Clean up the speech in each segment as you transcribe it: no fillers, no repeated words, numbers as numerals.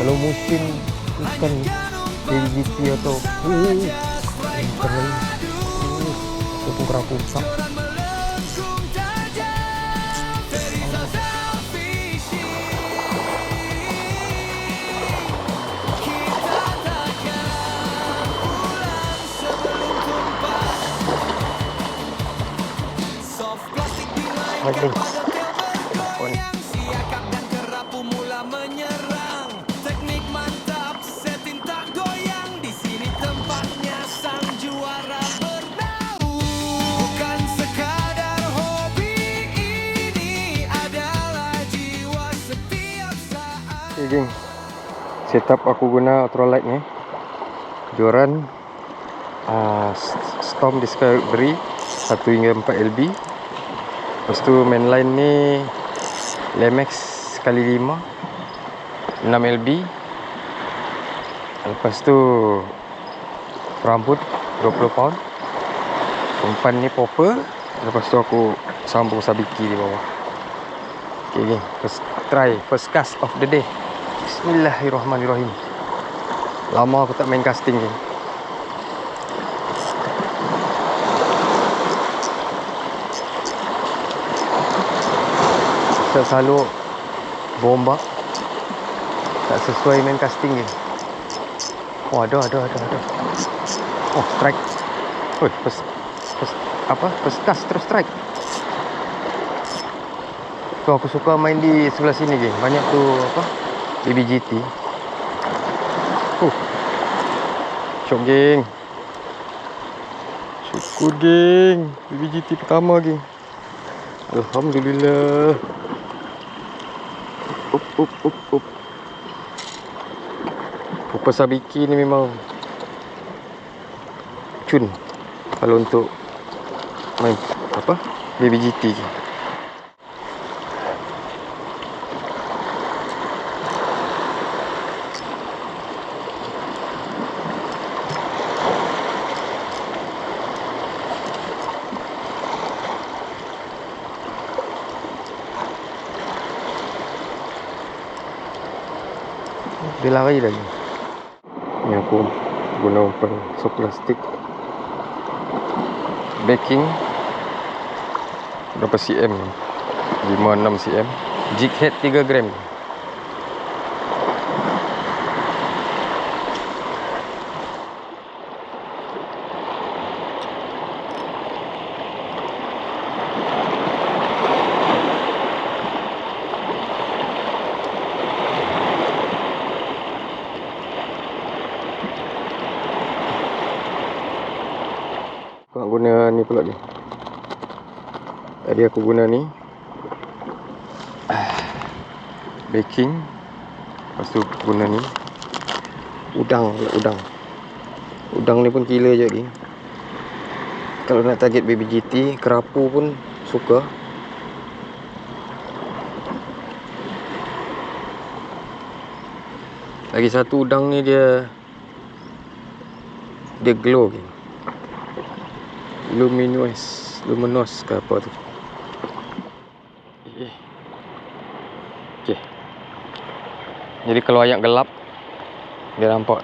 Kalau musim ikan JGT atau ikan lain, ataupun kerapu besar. Okay. Okay, geng. Setup aku guna ultralight ni. Joran Storm Discovery 1 hingga 4 LB. Lepas tu mainline ni Lemex kali 5 6 LB. Lepas tu rambut 20 pound. Umpan ni popper. Lepas tu aku sambung sabiki di bawah. Okay, geng. First cast of the day. Bismillahirrahmanirrahim. Lama aku tak main casting, geng. Tak selalu bombak, tak sesuai main casting, geng. Oh, ada. Oh, strike. First cast terus strike. Tu aku suka main di sebelah sini, geng. Banyak tu BBGT. Syok, geng. Syukur, geng. BBGT pertama, geng. Alhamdulillah. Up. Pupa sabiki ni memang cun kalau untuk main BBGT. Dia lari lagi. Ni aku guna umpan sok plastik. Backing berapa cm? 5-6 cm. Jig head 3 gram. Aku nak guna ni pula ni. Tadi aku guna ni backing. Lepas tu guna ni udang ni pun gila je, geng. Kalau nak target BBGT, kerapu pun suka. Lagi satu udang ni dia glow, geng. Luminous ke apa tu. Okay. Jadi kalau ayat gelap dia nampak.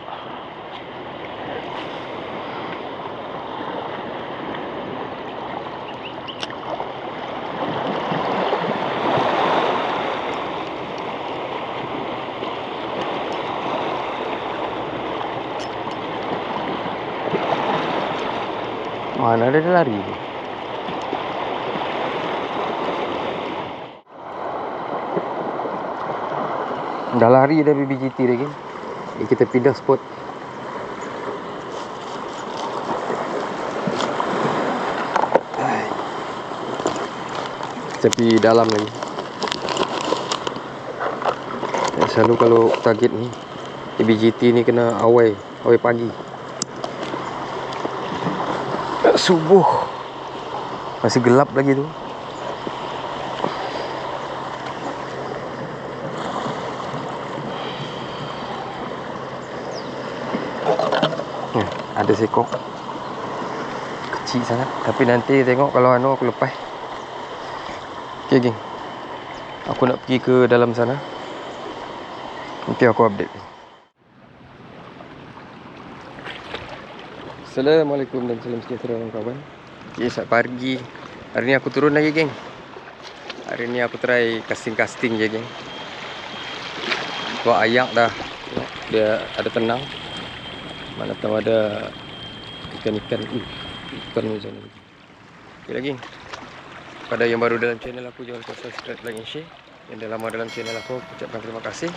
Mana dia lari tu? Dah lari dah BBGT dah, geng. Kita pindah spot. Kita pergi dalam lagi. Selalu kalau target ni BBGT ni kena awal pagi. Subuh masih gelap lagi tu. Ada seekor kecil sangat, tapi nanti tengok kalau aku lepas. Okay, geng, aku nak pergi ke dalam sana. Nanti aku update. Assalamualaikum dan salam sejahtera kawan-kawan. Okay, selamat pagi. Hari ni aku turun lagi, geng. Hari ni aku try casting je, geng. Buat ayak dah. Dia ada tenang. Mana tahu ada ikan-ikan. Ikan macam ni. Okay lagi. Pada yang baru dalam channel aku, jangan lupa subscribe, like, and share. Yang dah lama dalam channel aku ucapkan terima kasih.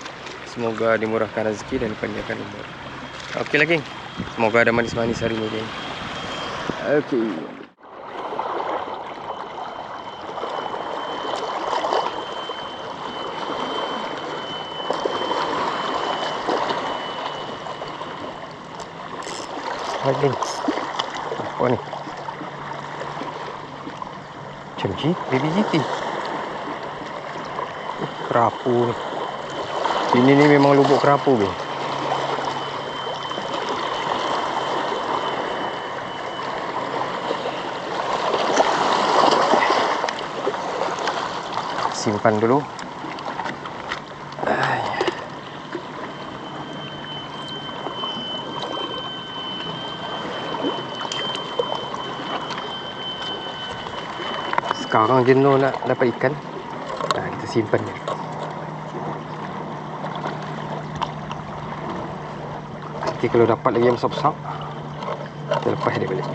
Semoga dimurahkan rezeki dan dipanjangkan umur. Okey lagi. Semoga ada manis-manis hari ni, geng. Okey. Hai, geng. Apa ni? Macam baby GT. Kerapu ni. Ini ni memang lubuk kerapu, geng. Simpan dulu. Sekarang jenuh nak dapat ikan. Kita simpan dia. Nanti kalau dapat lagi yang besar-besar, kita lepas dia balik.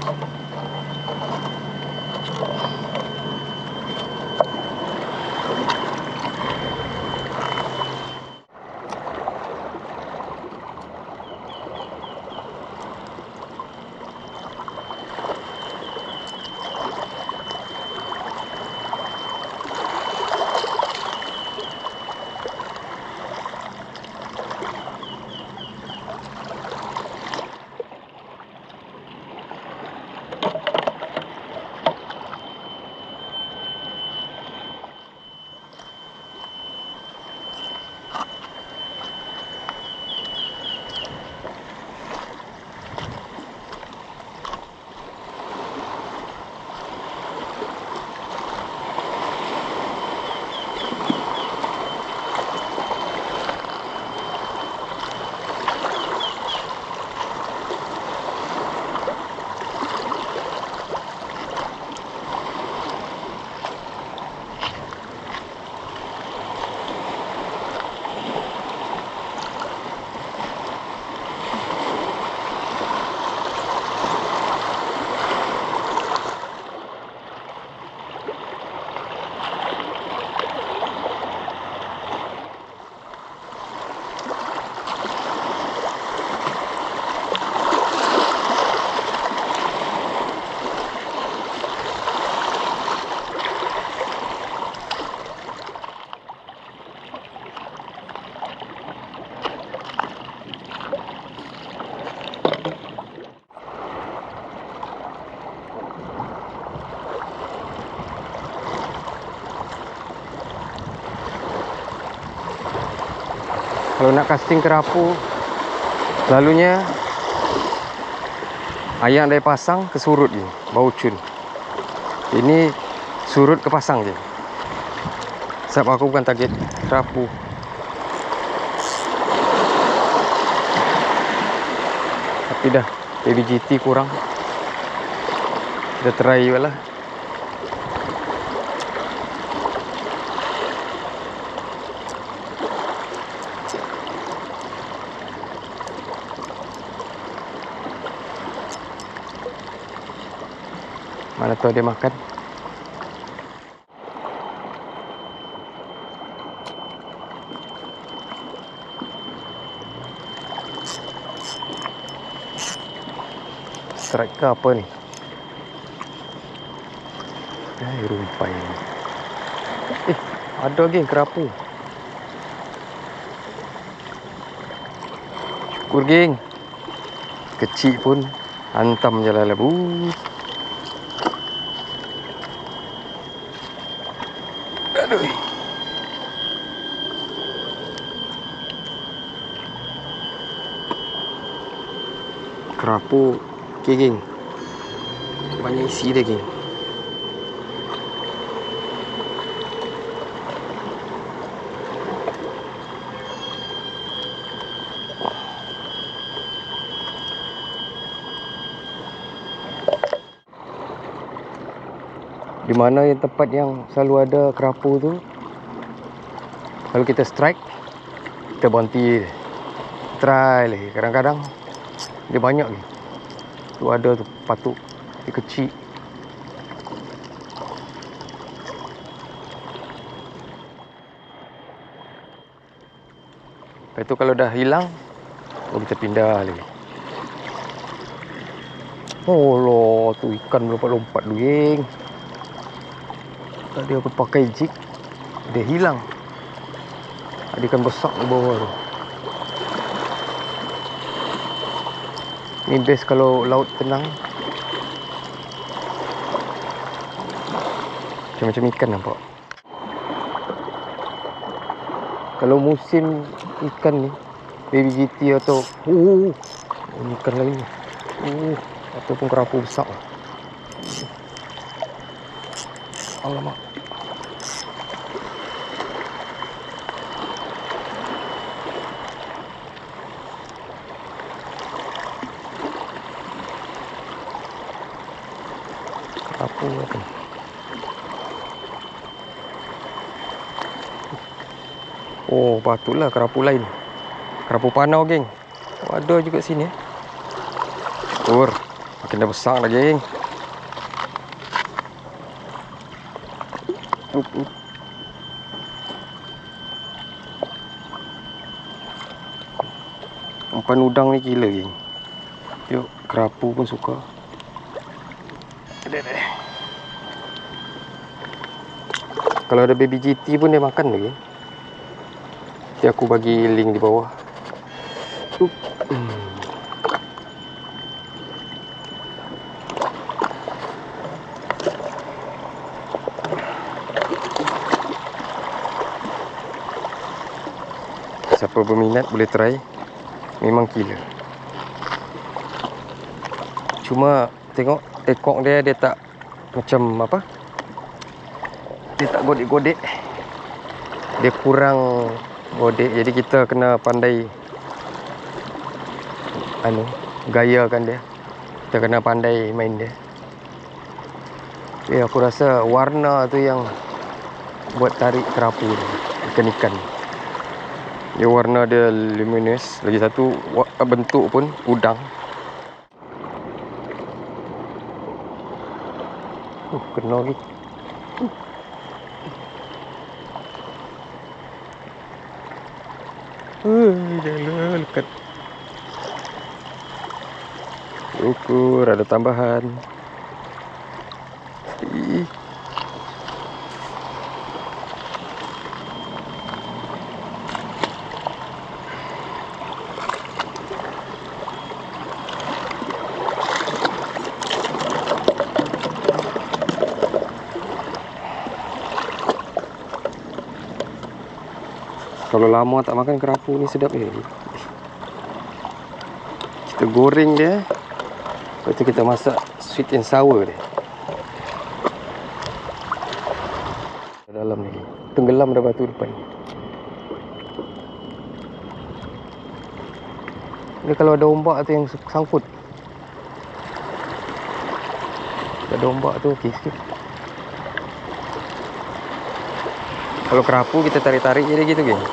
Kalau nak casting kerapu, selalunya ayam dari pasang ke surut je, bau cun. Ini surut ke pasang je. Sebab aku bukan target kerapu. Tapi dah baby GT kurang. Kita try je lah. Mana tahu dia makan. Strike ke apa ni? Rumpai ni. Ada lagi kerapu. Syukur, geng. Kecil pun hantam je lah, bu. Aduh. Kerapu. Okay, geng. Banyak isi dia, geng. Di mana yang tempat yang selalu ada kerapu tu, kalau kita strike, kita berhenti, try lagi. Kadang-kadang dia banyak lagi. Tu ada tu, patuk dia kecil. Lepas tu kalau dah hilang, kita pindah lagi. Oh loh, tu ikan lompat-lompat tu, geng. Tadi aku pakai jig, dia hilang. Ada ikan besar di bawah tu. Ni best kalau laut tenang. Macam-macam ikan nampak. Kalau musim ikan ni, baby GT atau ikan lain ni, ataupun kerapu besar. Alamak. Kerapu apa ni? Oh, patutlah kerapu lain. Kerapu panau, geng. Ada juga sini. Makin dah besar dah, geng. Umpan udang ni gila, geng. Tengok, kerapu pun suka. Kalau ada baby GT pun dia makan lagi. Nanti aku bagi link di bawah. Siapa berminat boleh try. Memang killer. Cuma tengok ekor dia tak macam apa, dia tak godek-godek. Dia kurang godek. Jadi kita kena pandai gayakan dia. Kita kena pandai main dia. Aku rasa warna tu yang buat tarik kerapu ni, ikan-ikan. Dia warna dia luminous. Lagi satu bentuk pun udang. Kena lagi. Jangan lekat. Ukur ada tambahan. Kalau lama tak makan kerapu ni sedap ni. Kita goreng dia, lepas tu kita masak sweet and sour dia. Dalam ni tenggelam dah batu depan. Ni kalau ada ombak tu yang sangkut. Ada ombak tu okey sikit. Kalau kerapu kita tarik-tarik je dia gitu, geng.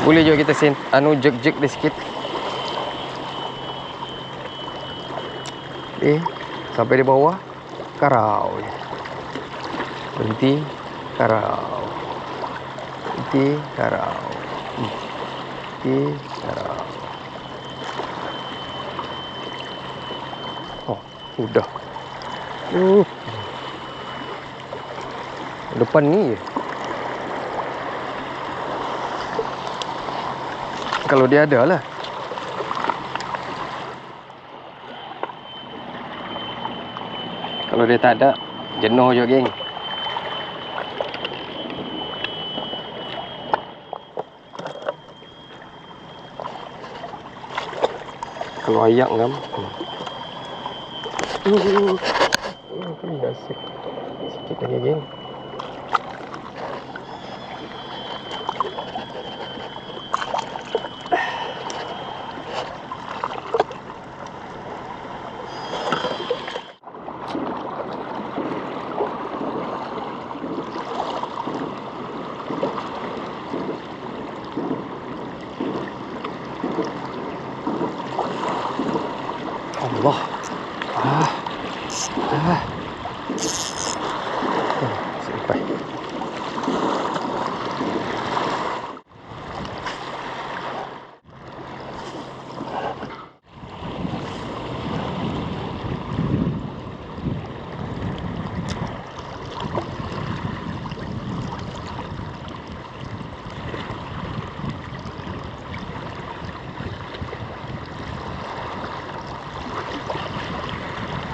Boleh juga kita jerk-jerk dia sikit. Sampai di bawah, karau je. Berhenti, karau. Berhenti, karau. Berhenti, karau. Oh, sudah. Depan ni je. Kalau dia ada lah. Kalau dia tak ada, jenuh je, geng. Kalau ayak kan. Kan dah sikit lagi, geng.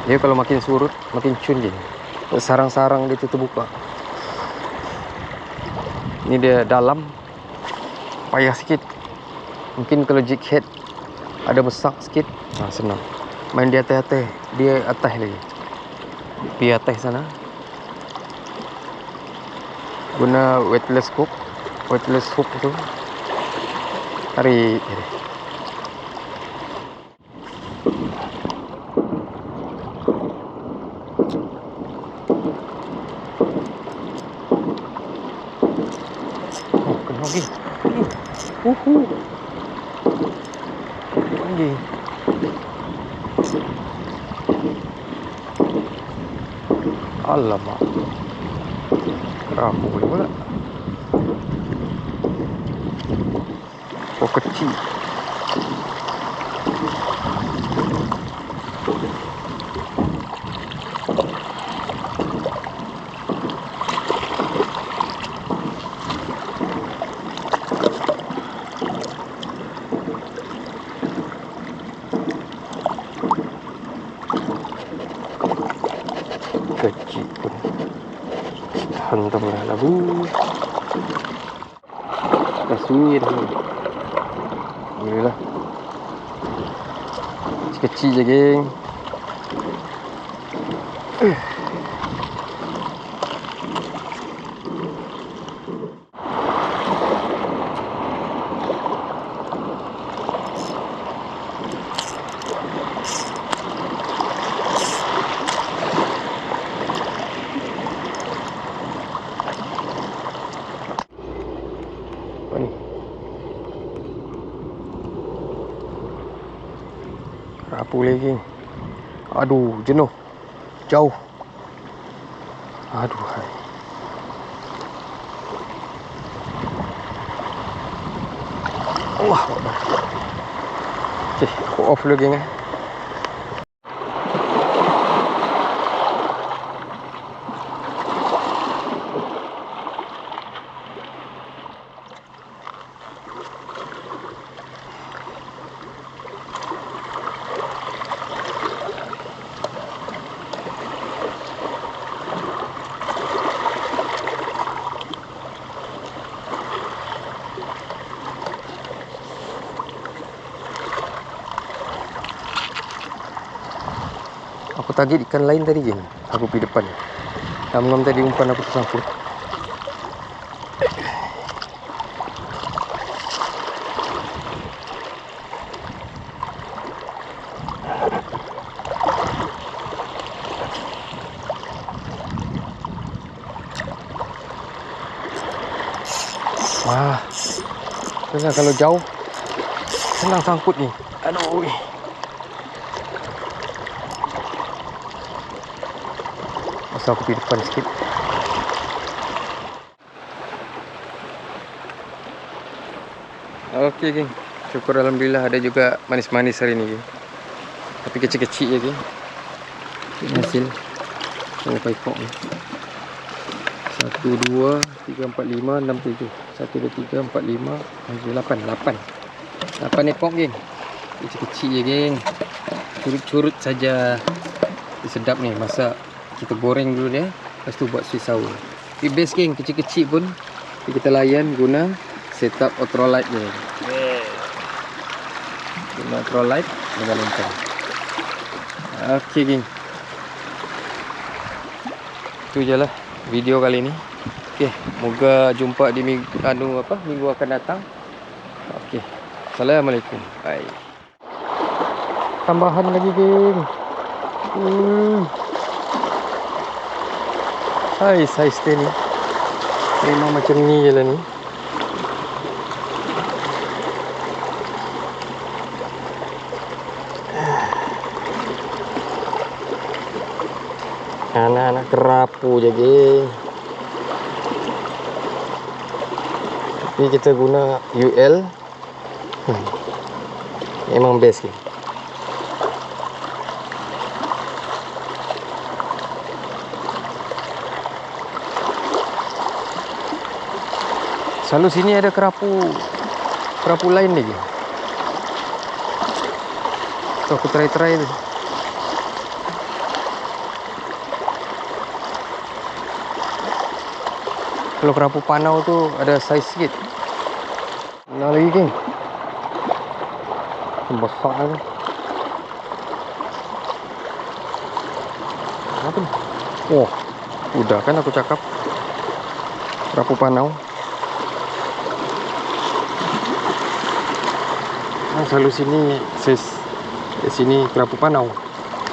Dia kalau makin surut makin cun je. Sarang-sarang dia tu terbuka. Ini dia dalam, payah sikit. Mungkin kalau jig head ada besar sikit, senang. Main di atas-atas, dia atas lagi. Pergi atas sana. Guna weightless hook tu. Tarik. Kena lagi. Lagi. Alamak. Kerapu boleh pula. Oh, kecil. Kecil pun. Hantamlah labu. Dah sunyi dah ni. Alhamdulillah. Kecil je geng. Apa ni? Kerapu lagi. Aduh, jenuh. Jauh. Aduh, hai. Allah. Okay, aku off dulu geng. Aku target ikan lain tadi geng. Aku pergi depan. Ngam-ngam tadi umpan aku tersangkut. Wah. Senang kalau jauh. Senang sangkut ni. Aduh. Masa aku pergi depan sikit. Okey geng. Syukur alhamdulillah ada juga manis-manis hari ni geng. Tapi kecil-kecil je geng. Hasil. Sampai ekor ni. 1, 2, 3, 4, 5, 6, 7. 1, 2, 3, 4, 5, 8 ekor geng. Kecil-kecil je geng. Curut-curut saja. Sedap ni masak. Kita goreng dulu dia, lepas tu buat sweet sour. Tapi best geng, kecil-kecil pun kita layan guna setup ultralight ni. Guna ultralight dengan umpan. Okey geng. Itu je lah video kali ni. Okey, moga jumpa di minggu akan datang. Okey. Assalamualaikum. Bye. Tambahan lagi geng. Saiz dia ni memang macam ni je lah ni. Anak-anak kerapu je geng. Tapi kita guna UL. Memang best geng. Selalu sini ada kerapu lain lagi. So aku try tu. Kalau kerapu panau tu ada saiz sikit. Mana lagi geng? Besar ni. Apa ni? Oh, udah kan aku cakap. Kerapu panau. Nah, selalu sini di sini kerapu panau.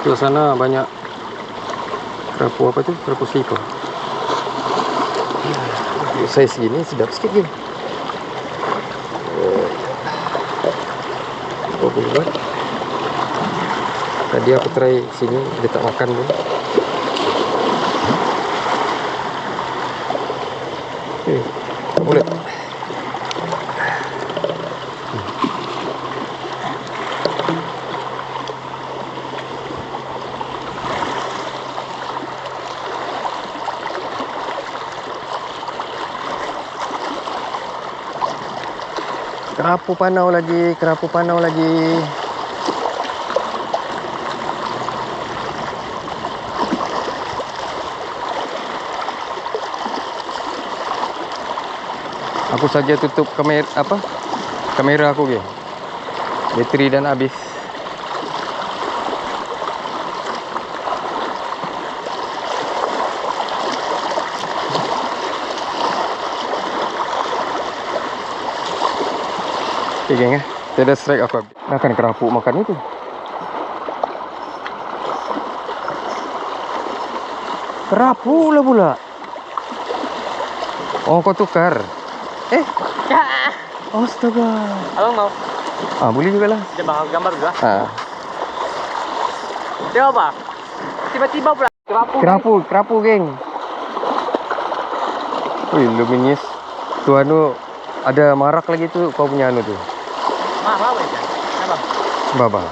Di sana banyak kerapu apa tu? Kerapu slipper. Saiz segini sedap sikit geng. Apa boleh buat? Tadi aku try sini, dia tak makan pun. Tak boleh. Kerapu panau lagi, kerapu panau lagi. Aku saja tutup kamera aku ke. Bateri dan habis. Okay geng, tiada strike aku habis. Dah kan kerapu makan itu. Kerapu lah pula. Oh, kau tukar. Astaga. Abang mau? Boleh juga lah. Dia bakal gambar juga. Dia apa? Tiba-tiba pula Kerapu geng. Wih, luminis. Tu anu ada marak lagi tu kau punya anu tu. Apa itu? Apa? Baba.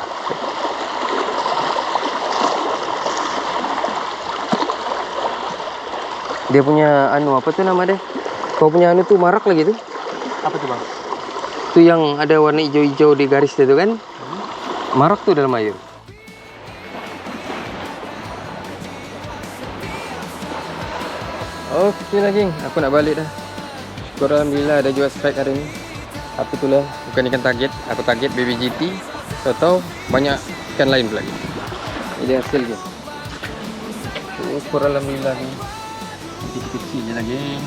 Dia punya anu apa tu nama dia? Kau punya anu tu marak lagi tu. Apa tu bang? Tu yang ada warna hijau-hijau di garis tu kan? Marak tu dalam air. Okey lah geng, aku nak balik dah. Syukur alhamdulillah ada jual strike hari ni. Aku tu lah, bukan ikan target. Aku target baby GT. Tahu-tahu banyak ikan lain pula. Ini hasil geng. Syukur alhamdulillah geng. Kecil-kecil je lah geng.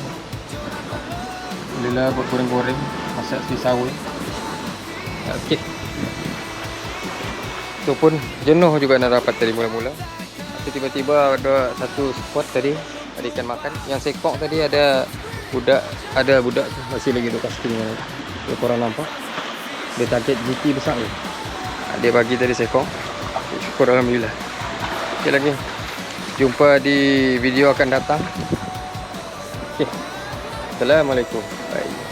Alhamdulillah buat goreng-goreng. Masak sawi. Okey. Tu pun jenuh juga nak dapat tadi mula-mula. Tapi tiba-tiba ada satu spot tadi. Ada ikan makan. Yang sekok tadi ada budak tu masih lagi tu casting. Kalau korang nampak, dia target GT besar ni. Dia bagi tadi sekok. Syukur alhamdulillah. Okey lagi. Jumpa di video akan datang. Okey. Assalamualaikum. Bye.